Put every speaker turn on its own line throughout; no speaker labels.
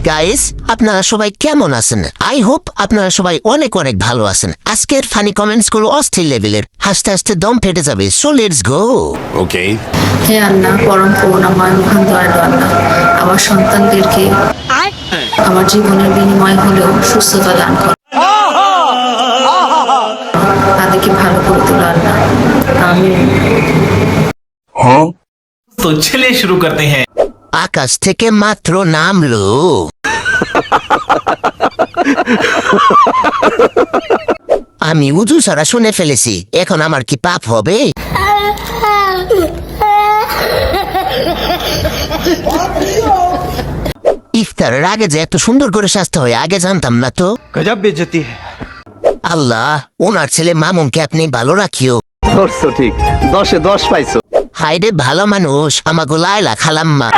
Guys, আপনারা সবাই কেমন আছেন? আই হোপ আপনারা সবাই অনেক অনেক ভালো আছেন। আজকের ফানি কমেন্টস গুলো অস্থির লেভেলের, হাসতে হাসতে দম ফেটে যাবে। So let's go.
ওকে।
হে আল্লাহ, পরম করুণাময় মহান দয়ালু আল্লাহ, আমার সন্তানদেরকে আমার জীবনের বিনিময় হলেও সুস্থতা দান করো, তাদেরকে ভালো করে তোলো আল্লাহ। আমিন।
तो चलिए शुरू करते हैं।
আকাশ থেকে মাত্র নামলো। আমি উজু ছাড়া শুনে ফেলেছি, এখন আমার কি পাপ হবে? ইফতারের আগে যে এত সুন্দর করে সাজতে হয় আগে জানতাম না তো।
गजब बेइज्जती है।
আল্লাহ, ওনার ছেলে মামুনকে আপনি ভালো রাখিও।
ধরছো ঠিক, 10-এ 10 পাইছো।
হাইরে ভালো মানুষ, আমাকে লাইলা খালাম্মা।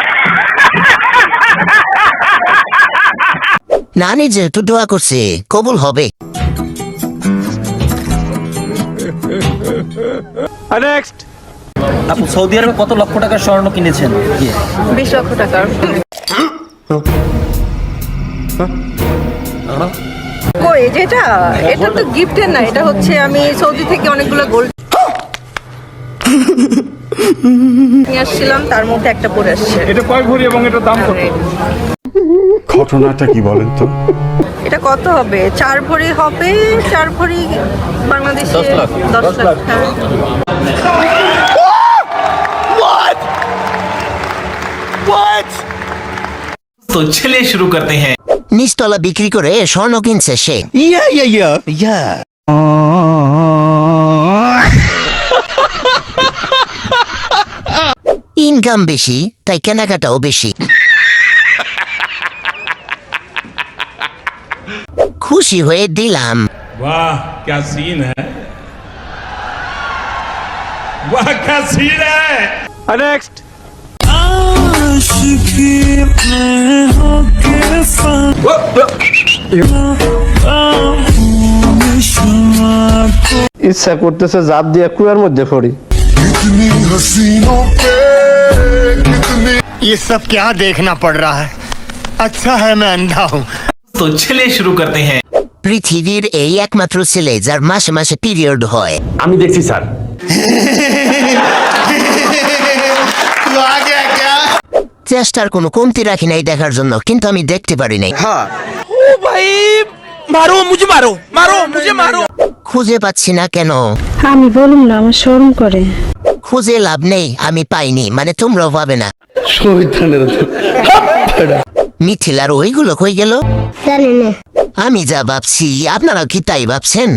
নানি যেহেতু দোয়া করছে, কবুল হবে।
নেক্সট।
আপু সৌদি আরবে কত লক্ষ টাকার স্বর্ণ কিনেছেন?
20 লক্ষ টাকার।
কই যেটা, এটা তো গিফটের না, এটা হচ্ছে আমি সৌদি থেকে অনেকগুলো গোল্ড নিয়ে আসছিলাম, তার মধ্যে একটা পরে আসছে।
এটা কয় ভরি এবং এটা দাম কত?
ঘটনাটা কি বলেন তো?
এটা কত হবে? 4 ভরি হবে, 4 ভরি বাংলাদেশে 10 লাখ। হ্যাঁ।
तो चलिए शुरू करते हैं।
নিচতলা বিক্রি করে স্বর্ণ কিনছে সে। ইনকাম বেশি, তাই কেনাকাটাও বেশি। খুশি হয়ে দিলাম।
वाह क्या सीन है, वाह क्या सीन है।
नेक्स्ट। ইচ্ছা করতেছে জাপ দিয়ে কুয়ার মধ্যে পড়ি।
ये सब क्या देखना पड़ रहा है? अच्छा है मैं अंधा हूँ।
तो चलिए शुरू करते हैं।
পৃথিবীর এই একমাত্র ছেলে যার মাসে মাসে পিরিয়ড হয়।
আমি দেখছি স্যার।
तू आ गया क्या?
চেষ্টার কোনো কমতি রাখি নাই দেখার জন্য, কিন্তু আমি দেখতে পারি নাই। খুঁজে পাচ্ছি না কেন?
আমি বলুম না, আমার শরম করে।
খুঁজে লাভ নেই, আমি পাইনি, মানে তোমরাও পাবে না। মিথিলার ওইগুলো কই গেল?
জানি না।
আমি যা ভাবছি আপনারা কি তাই ভাবছেন?